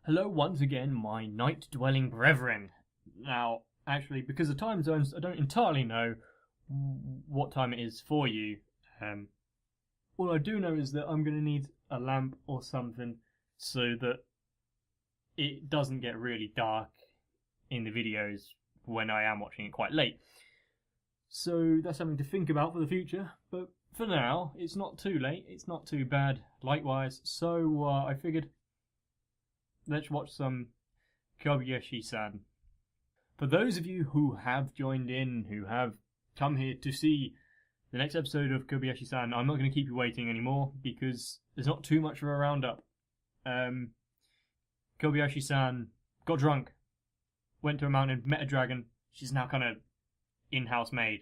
Hello once again, my night-dwelling brethren. Now, actually, because of time zones, I don't entirely know what time it is for you. All I do know is that I'm going to need a lamp or something so that it doesn't get really dark in the videos when I am watching it quite late. So that's something to think about for the future, but for now, it's not too late, it's not too bad light-wise, so I figured let's watch some Kobayashi-san. For those of you who have joined in, who have come here to see the next episode of Kobayashi-san, I'm not going to keep you waiting anymore because there's not too much of a roundup. Kobayashi-san got drunk, went to a mountain, met a dragon. She's now kind of in-house maid.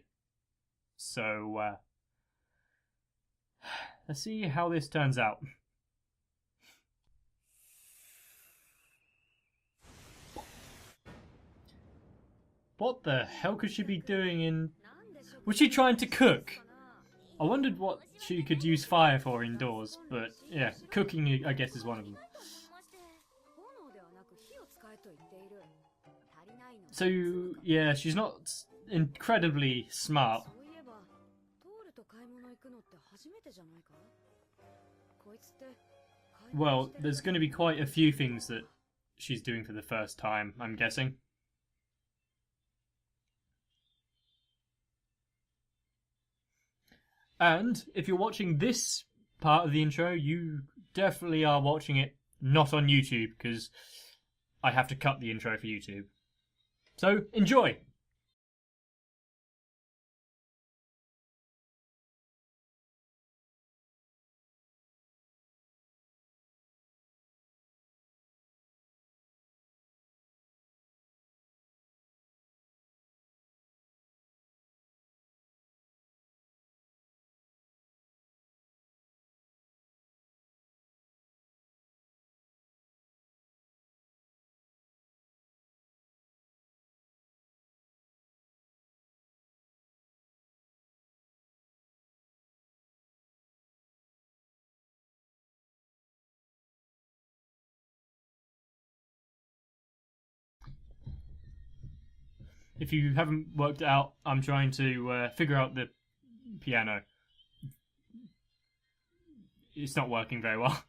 So, let's see how this turns out. What the hell could she be doing in... Was she trying to cook? I wondered what she could use fire for indoors, but yeah, cooking I guess is one of them. So yeah, she's not incredibly smart. Well, there's going to be quite a few things that she's doing for the first time, I'm guessing. And if you're watching this part of the intro, you definitely are watching it not on YouTube, because I have to cut the intro for YouTube. So, enjoy! If you haven't worked it out, I'm trying to figure out the piano. It's not working very well.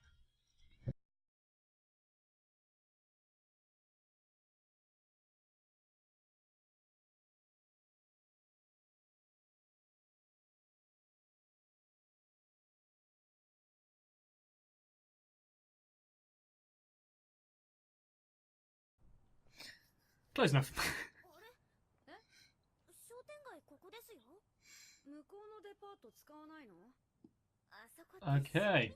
Close enough. Okay.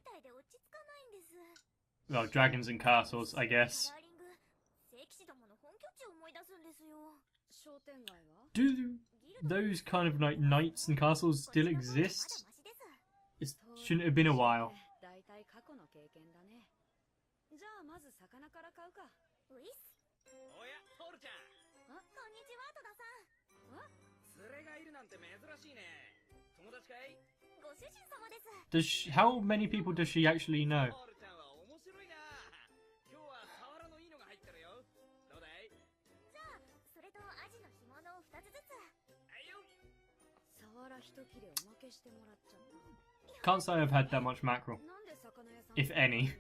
Well, dragons and castles, I guess. Do those kind of like knights and castles still exist? It shouldn't have been a while. How many people does she actually know? Can't say I've had that much mackerel, if any.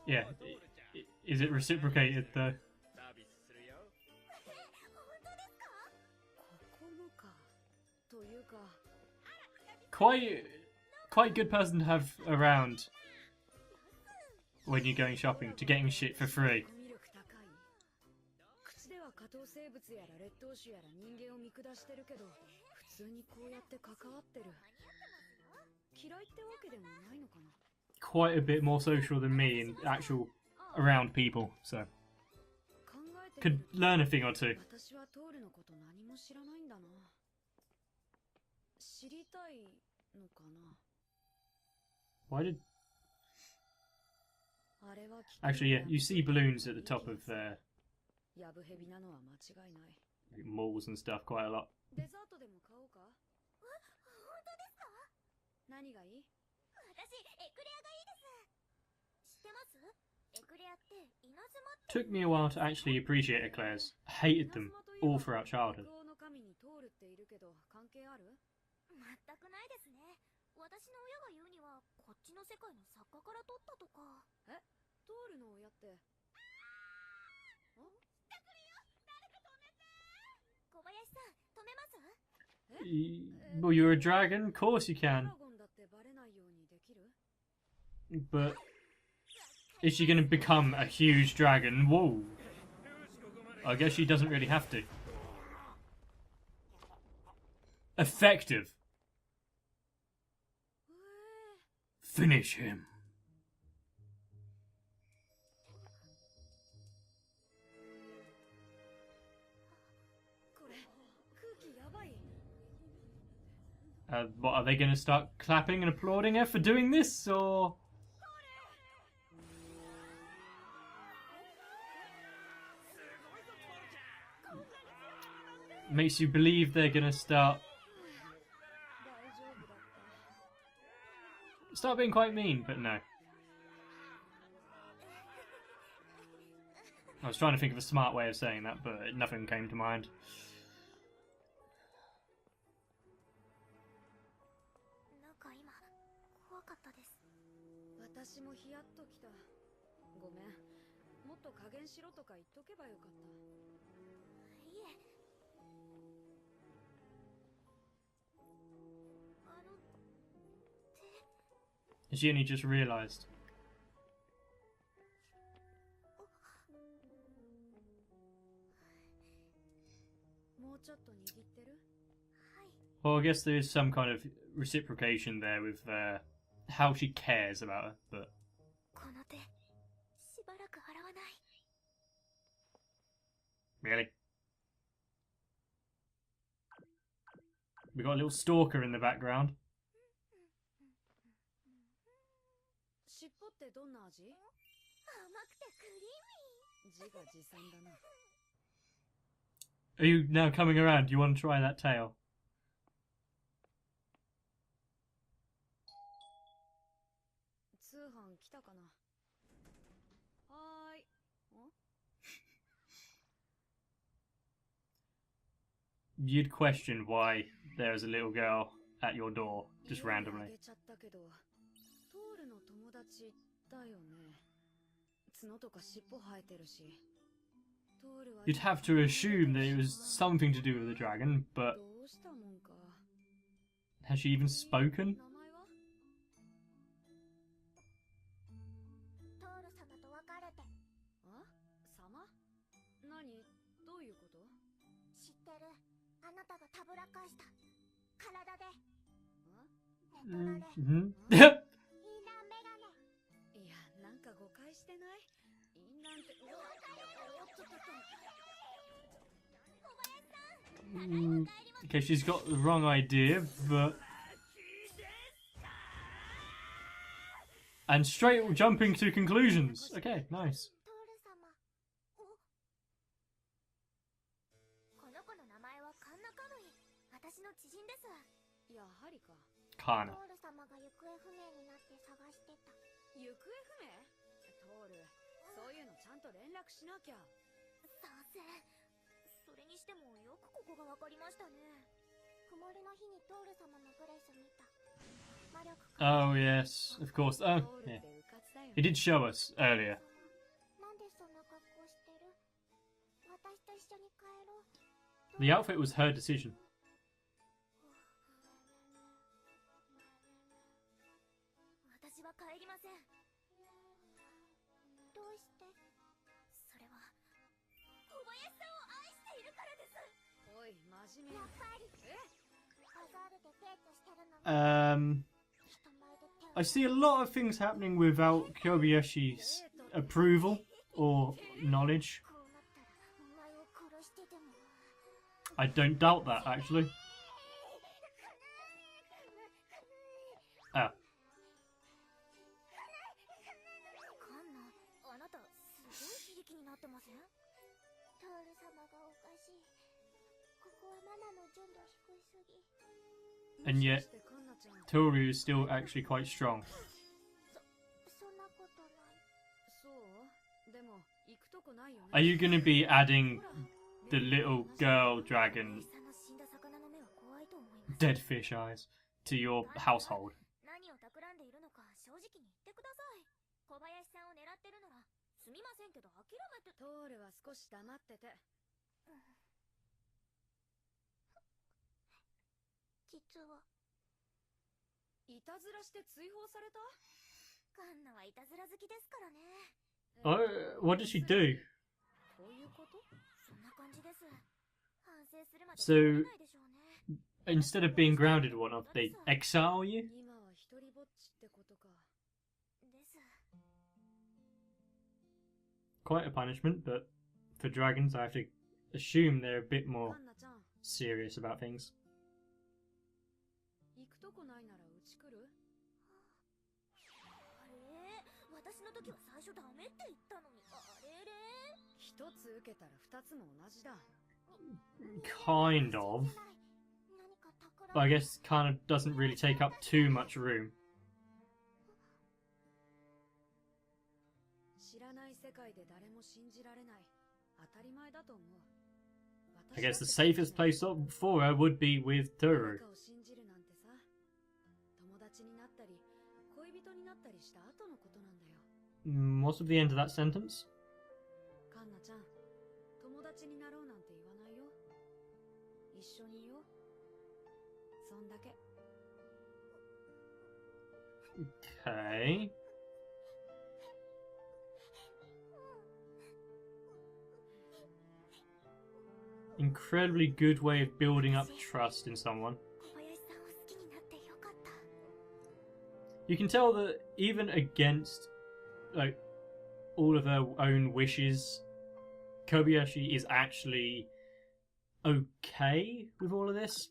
Yeah, is it reciprocated though? Quite good person to have around when you're going shopping, to getting shit for free. Quite a bit more social than me in actual around people, so could learn a thing or two. Why did... Actually, yeah, you see balloons at the top of malls and stuff quite a lot. Took me a while to actually appreciate eclairs. Hated them all throughout childhood. Well, you're a dragon? Of course you can. But is she going to become a huge dragon? Whoa. I guess she doesn't really have to. Effective. Finish him. What, are they going to start clapping and applauding her for doing this, or...? Makes you believe they're going to start being quite mean, but no. I was trying to think of a smart way of saying that, but nothing came to mind. She only just realised. Well, I guess there is some kind of reciprocation there with how she cares about her, but... Really? We got a little stalker in the background. Are you now coming around? Do you want to try that tail? You'd question why there is a little girl at your door, just randomly. You'd have to assume that it was something to do with the dragon, but... Has she even spoken? Okay, she's got the wrong idea, but... And straight jumping to conclusions. Okay, nice. Kanna. Oh yes, of course. Oh, yeah. He did show us earlier. The outfit was her decision. I see a lot of things happening without Kobayashi's approval or knowledge. I don't doubt that, actually. ってません？トール様がおかしい。ここはマナの純度低いすぎ。 And yet, Toru is still actually quite strong. そんなことない。そうでも行くとこないよね。 Are you going to be adding the little girl dragon, dead fish eyes, to your household? 何を企んでいるのか正直に言ってください。小林さんを狙ってるならすみませんけど諦めて。トールは少し黙ってて。実は。いたずらして追放された？カンナはいたずら好きですからね。Oh, what did she do? こういうこと？そんな感じです。反省するまで So, ないでしょうね。 instead of being grounded or whatnot, they exile you? 今は一人ぼっちってことか。です。 Quite a punishment, but for dragons, I have to assume they're a bit more カンナちゃん、 serious about things. 行くとこないならうち来る？あれ？私の時は最初ダメって言ったのに。あれれ？一つ受けたら二つも同じだ。Kind of. But I guess Kanna doesn't really take up too much room. 知らない世界で誰も信じられない。当たり前だと思う。 I guess the safest place for her would be with Toru. 誰かを信じるなんてさ、友達になったり恋人になったりした後のことなんだよ。What's at the end of that sentence? カンナちゃん、友達になろうなんて言わないよ。一緒にいよう。そんだけ。 Okay. Incredibly good way of building up trust in someone. You can tell that even against like all of her own wishes, Kobayashi is actually okay with all of this.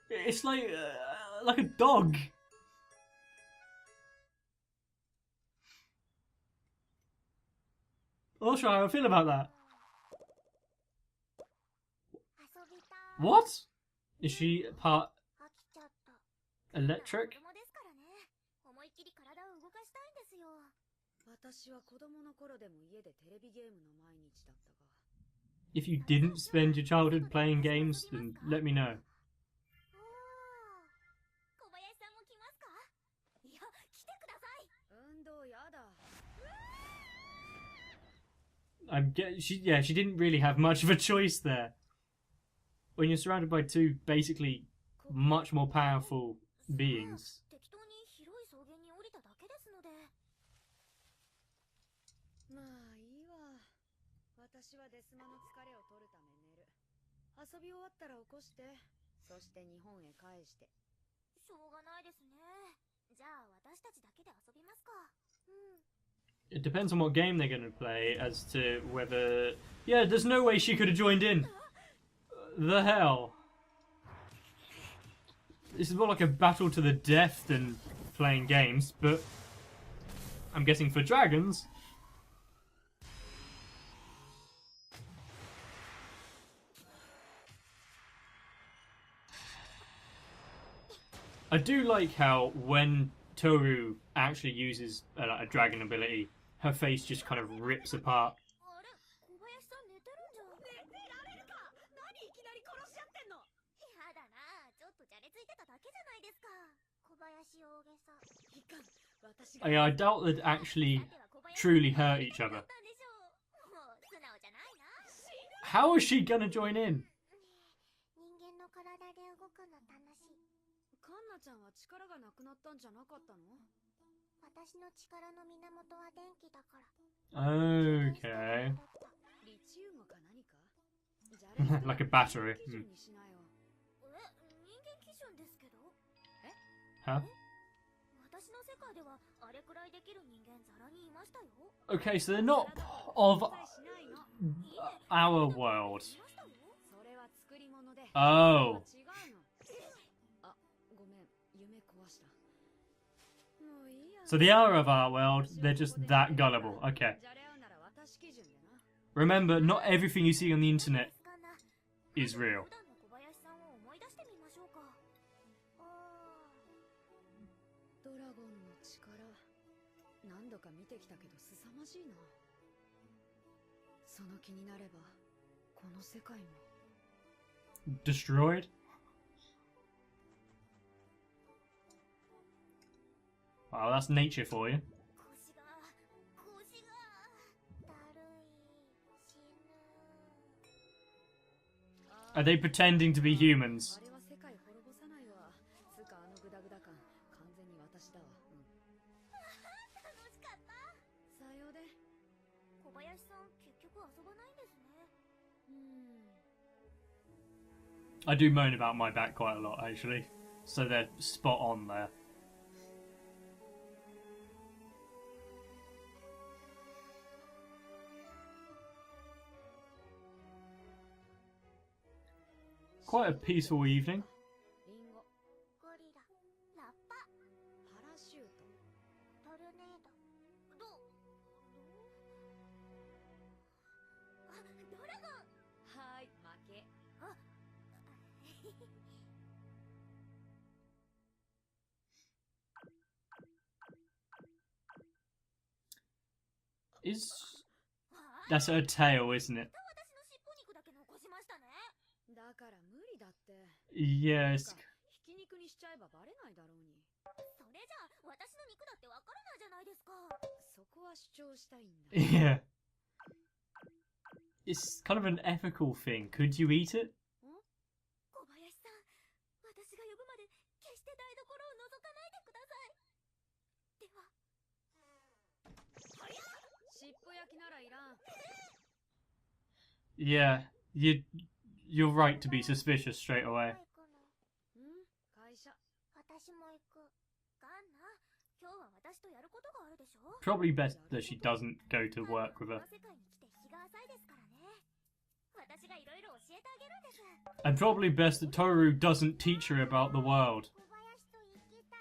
It's like a dog. I'm not sure how I feel about that. What? Is she part electric? 私は子供の頃でも家でテレビゲームの毎日だったが。 If you didn't spend your childhood playing games, then let me know. She didn't really have much of a choice there. When you're surrounded by two basically much more powerful beings. まあいいわ。私はデスマの疲れを取るため寝る。遊び終わったら起こして、そして日本へ返して。しょうがないですね。じゃあ私たちだけで遊びますか。It depends on what game they're going to play as to whether... Yeah, there's no way she could have joined in. The hell? This is more like a battle to the death than playing games, but I'm guessing for dragons. I do like how when Toru actually uses a dragon ability, her face just kind of rips apart. Yeah, I doubt they'd actually truly hurt each other. How is she gonna join in? カンナちゃんは力がなくなったんじゃなかったの？私の力の源は電気だから。Okay. リチウムか何か？ Like a battery. 人間基準ですけど。Huh? 私の世界ではあれくらいできる人間ザラにいましたよ。Okay, so they're not of our world. それは Oh. 違うの。あ、ごめん、夢壊した。もういいや。 So they are of our world, they're just that gullible. Okay. じゃれ合うなら私基準でな。 Remember, not everything you see on the internet カンナ is real. 普段の小林さんを思い出してみましょうか。ドラゴンの力、何度か見てきたけど凄まじいな。その気になればこの世界も Destroyed? Wow, that's nature for you. 腰がだるい、死ぬ。 Are they pretending to be humans? あれは世界滅ぼさないわ。つうかあのグダグダ感、完全に私だわ。楽しかった。さようで。小林さん、結局遊ばないんですね。I do moan about my back quite a lot, actually. So they're spot on there. Quite a peaceful evening. リンゴ、ゴリラ、ラッパ、パラシュート。トルネード、あ、ドラゴン。はーい、負け。あIs that's her tail, isn't it? 私の尻尾肉だけ残しましたね。だから無理だって。 Yes. ひき肉にしちゃえばバレないだろうに。それじゃあ私の肉だってわからないじゃないですか。そこは主張したいんだ。 Yeah. It's kind of an ethical thing. Could you eat it? 小林さん、私が呼ぶまで決して台所を覗かないでください。では。尻尾焼きならいらん。 Yeah. You're right to be suspicious straight away. 会社。私も行く。ガンナ、今日は私とやることがあるでしょ。 Probably best that she doesn't go to work with her. この世界に来て日が浅いですからね。私がいろいろ教えてあげるんです。 And probably best that Toru doesn't teach her about the world. 小林と行きたい。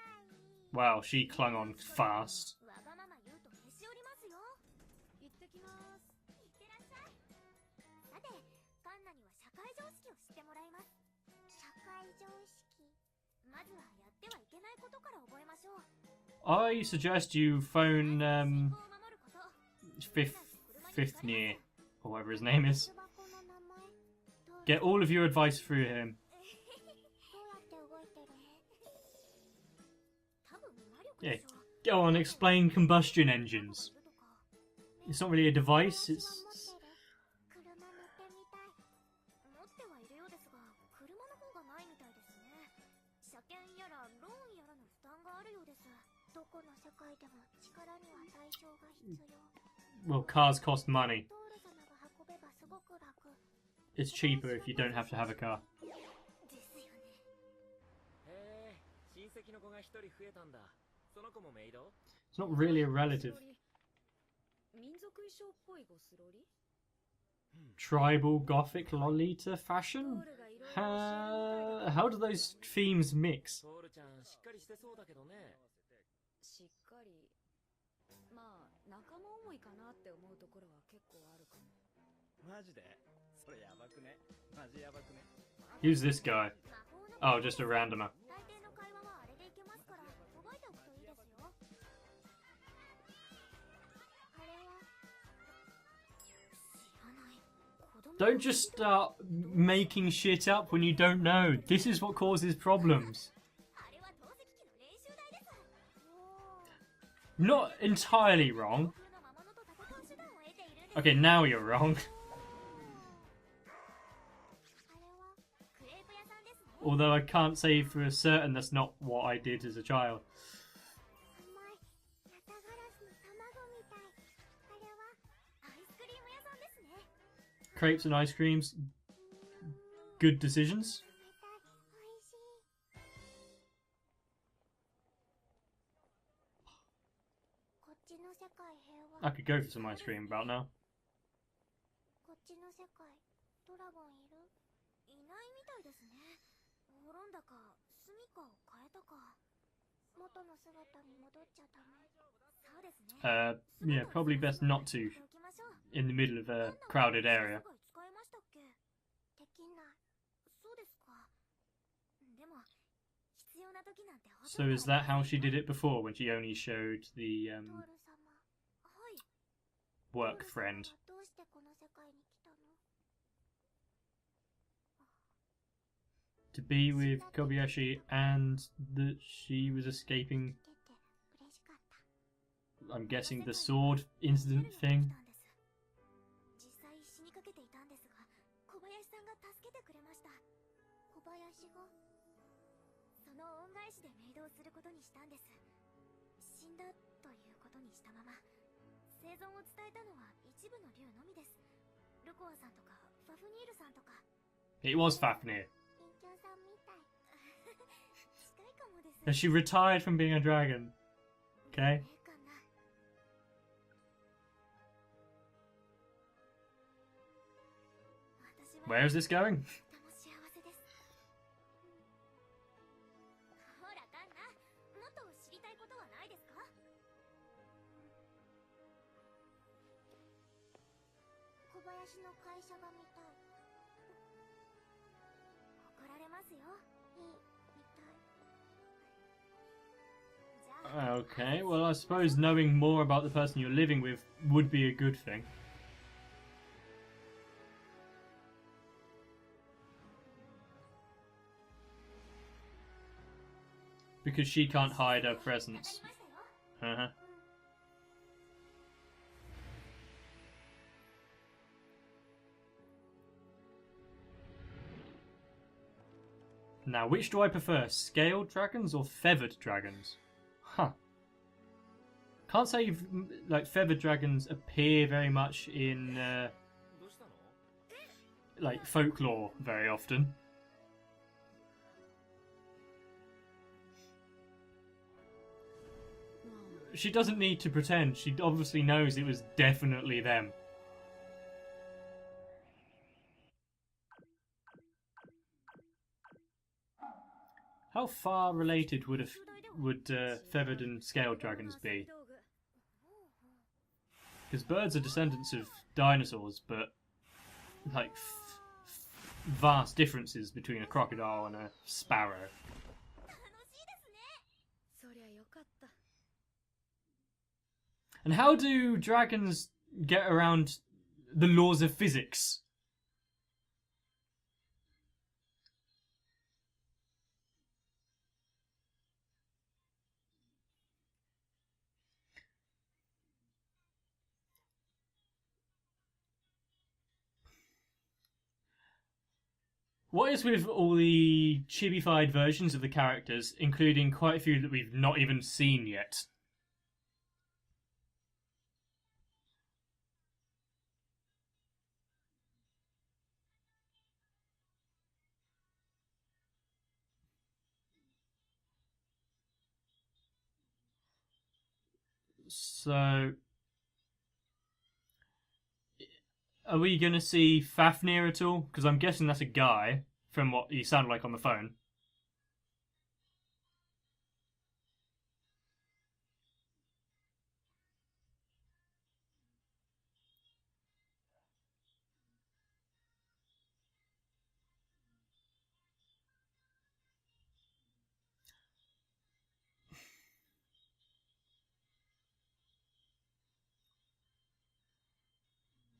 Wow, she clung on fast. わがまま言うとへし折りますよ。行ってきます。いってらっしゃい。さて、カンナには社会常識を知ってもらいます。社会常識。まずはやってはいけないことから覚えましょう。 I suggest you phone 信号を守ること。 fifth near, or whatever his name is. 箱の名前。 Get all of your advice through him. どうやって動いてるの？多分魔力 Yeah, でしょ。 go on, explain combustion engines. It's not really a device, it's... 車乗ってみたい。持ってはいるようですが、車の方がないみたいですね。車検やらローンやらの負担があるようです。どこの世界でも力には対象が必要。 Well, cars cost money. トール様が運べばすごく楽。 It's cheaper if you don't have to have a car. ですよね。へえ、親戚の子が一人増えたんだ。その子もメイド？ It's not really a relative. 民族衣装っぽいゴスロリ。 Tribal Gothic Lolita fashion? トールがいろいろ教えるみたいだ。 How do those themes mix? トールちゃんしっかりしてそうだけどね。しっかり。まあ仲間思いかなって思うところは結構あるかも。マジでそれやばくねマジやばくね Who's this guy? 魔法の Oh, just a randomer. 大抵の会話はあれでいけますから覚えておくといいですよ。あれは知らない。子供 Don't just start making shit up when you don't know. This is what causes problems. あれは透析機の練習台です。 Not entirely wrong. 空の魔物と戦う手段を得ているんです。 Okay, now you're wrong. あれはクレープ屋さんですね。 Although I can't say for certain that's not what I did as a child. 甘いヤタガラスの卵みたい。あれはアイスクリーム屋さんですね。 Crepes and ice creams. Good decisions. 冷たい。おいしい。こっちの世界平和。 I could go for some ice cream about now. こっちの世界ドラゴンいる？いないみたいですね。滅んだか、住みかを変えたか。元の姿に戻っちゃダメ。そうですね。Yeah, probably best not to in the middle of a crowded area. 使えましたっけ？できない。そうですか。でも必要な時なんてほとんど So is that how she did it before, when she only showed the トール様。はい。 work friend? どうしてこの世界に来たの？ To be with Kobayashi and that she was escaping, 来てて嬉しかった。 I'm guessing, the sword incident thing? 実際死にかけていたんですが、小林さんが助けてくれました。小林がその恩返しでメイドをすることにしたんです。死んだということにしたまま、生存を伝えたのは一部の竜のみです。ルコアさんとかファフニールさんとか。 It was Fafnir. 隠居さんみたい。近いかもです。 And she retired from being a dragon. Okay. ねえかな。 Where is this going? とても幸せです。ほらカンナ、もっと知りたいことはないですか？小林の会社が見たい。怒られますよ。いい、見たい。じゃあ、 Okay, well, I suppose knowing more about the person you're living with would be a good thing. Because she can't hide her presence. わかりましたよ。 Uh-huh. Now, which do I prefer, scaled dragons or feathered dragons? Huh. Can't say like feathered dragons appear very much in どうしたの？ like folklore very often. She doesn't need to pretend. She obviously knows it was definitely them. How far related would feathered and scaled dragons be? Because birds are descendants of dinosaurs, but like vast differences between a crocodile and a sparrow. 楽しいですね。そりゃよかった。 And how do dragons get around the laws of physics? What is with all the chibified versions of the characters, including quite a few that we've not even seen yet? So, are we going to see Fafnir at all? Because I'm guessing that's a guy, from what he sounded like on the phone.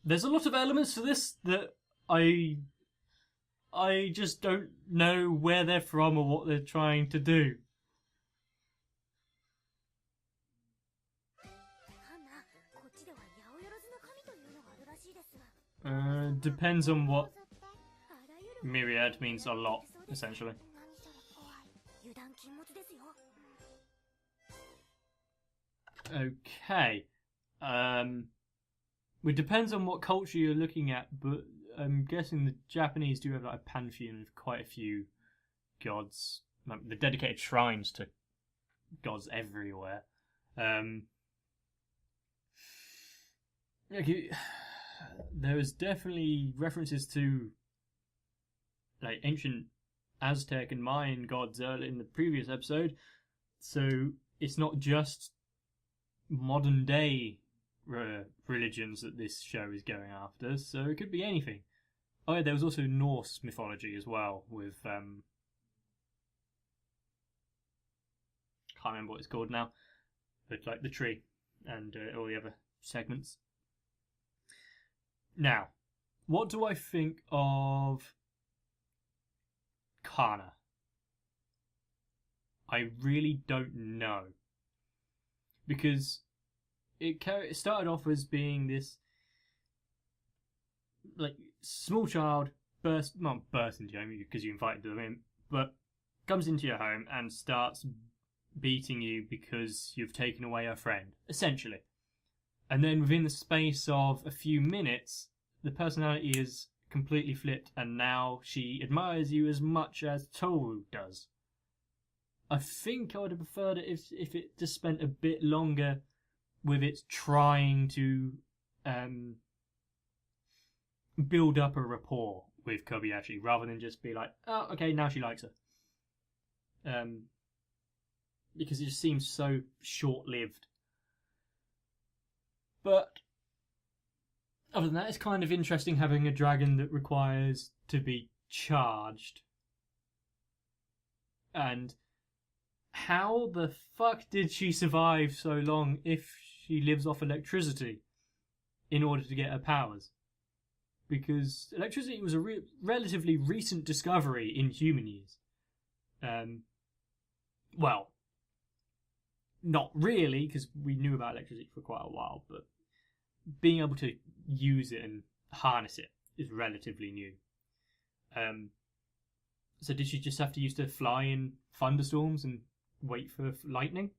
There's a lot of elements to this that I just don't know where they're from or what they're trying to do. カンナ、こっちでは八百万の神というのがあるらしいです。 Depends on what あらゆる myriad means a lot, essentially. 何それ怖い。油断禁物ですよ。 Okay. It depends on what culture you're looking at, but I'm guessing the Japanese do have like a pantheon of quite a few gods. Like, the dedicated shrines to gods everywhere. There is definitely references to like ancient Aztec and Mayan gods earlier in the previous episode. So it's not just modern day religions that this show is going after. So it could be anything. Oh yeah, there was also Norse mythology as well with can't remember what it's called now, but like the tree and all the other segments. Now, what do I think of Kanna? I really don't know, because it started off as being this like small child burst into your home because you invited them in, but comes into your home and starts beating you because you've taken away her friend, essentially. And then within the space of a few minutes, the personality is completely flipped, and now she admires you as much as Toru does. I think I would have preferred it if it just spent a bit longer with its trying to build up a rapport with Kobayashi, rather than just be like, oh, okay, now she likes her. Because it just seems so short-lived. But other than that, it's kind of interesting having a dragon that requires to be charged. And how the fuck did she survive so long if she lives off electricity in order to get her powers? Because electricity was a relatively recent discovery in human years. Well, not really, because we knew about electricity for quite a while, but being able to use it and harness it is relatively new. So did she just have to used to fly in thunderstorms and wait for lightning?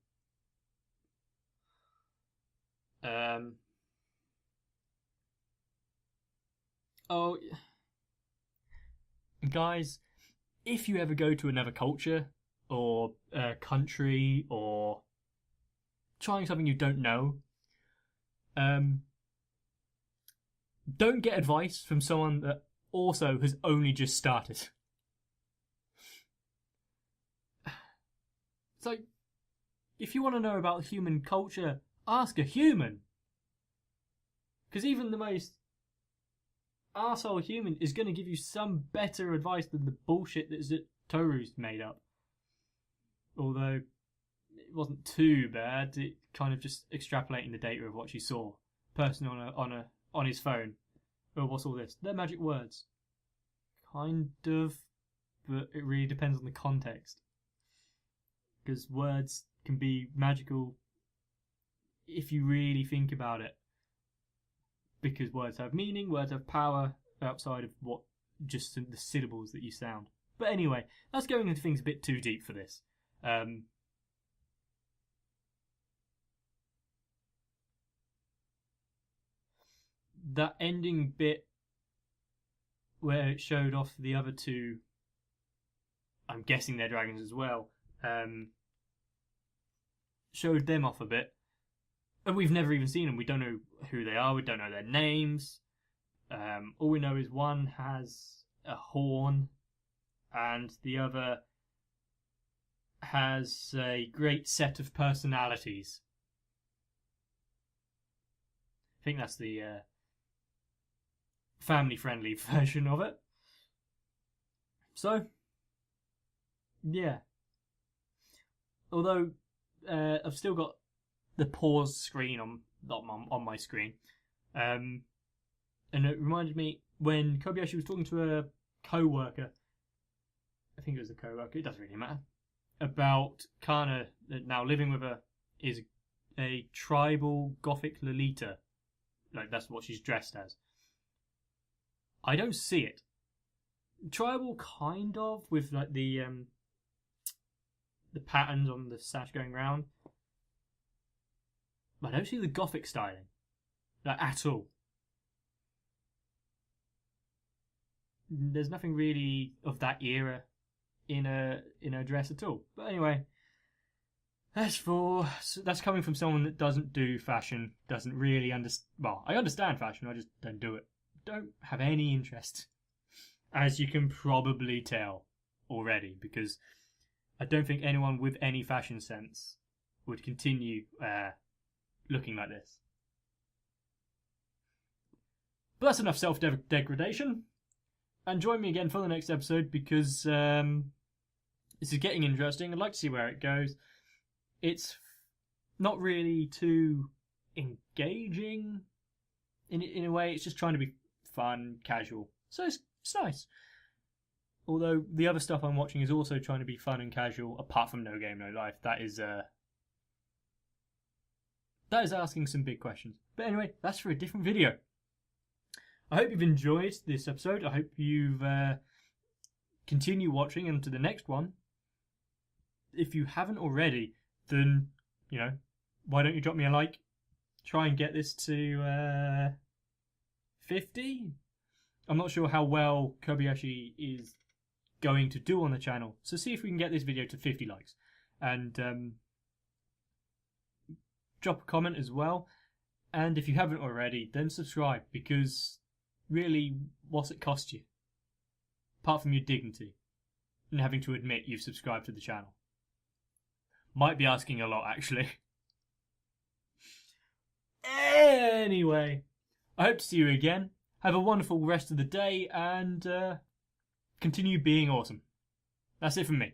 Oh, guys, if you ever go to another culture or country or trying something you don't know, don't get advice from someone that also has only just started. So, if you want to know about human culture, ask a human. Because even the most arsehole human is going to give you some better advice than the bullshit that Toru's made up. Although it wasn't too bad, it kind of just extrapolating the data of what she saw. Person on his phone. Oh, what's all this? They're magic words. Kind of, but it really depends on the context. Because words can be magical if you really think about it. Because words have meaning, words have power outside of what just the syllables that you sound. But anyway, that's going into things a bit too deep for this. That ending bit where it showed off the other two, I'm guessing they're dragons as well, showed them off a bit. And we've never even seen them. We don't know who they are. We don't know their names. All we know is one has a horn and the other has a great set of personalities. I think that's the family-friendly version of it. So, yeah. Although I've still got the pause screen on my screen, and it reminded me when Kobayashi was talking to a co-worker. I think it was a co-worker. It doesn't really matter. About Kanna now living with her is a tribal gothic Lolita. Like that's what she's dressed as. I don't see it. Tribal kind of with like the patterns on the sash going round. But I don't see the gothic styling, like at all. There's nothing really of that era in her dress at all. But anyway, that's coming from someone that doesn't do fashion, doesn't really understand. Well, I understand fashion, I just don't do it. Don't have any interest. as you can probably tell already, because I don't think anyone with any fashion sense would continue looking like this. But that's enough self-degradation. And join me again for the next episode, because this is getting interesting. I'd like to see where it goes. It's not really too engaging in a way. It's just trying to be fun, casual. So it's nice. Although the other stuff I'm watching is also trying to be fun and casual, apart from No Game No Life. That is asking some big questions. But anyway, that's for a different video. I hope you've enjoyed this episode. I hope you've continue watching into the next one. If you haven't already, then, why don't you drop me a like? Try and get this to 50? I'm not sure how well Kobayashi is going to do on the channel. So see if we can get this video to 50 likes. And drop a comment as well. And if you haven't already, then subscribe, because really, what's it cost you? Apart from your dignity and having to admit you've subscribed to the channel. Might be asking a lot, actually. Anyway, I hope to see you again. Have a wonderful rest of the day and continue being awesome. That's it from me.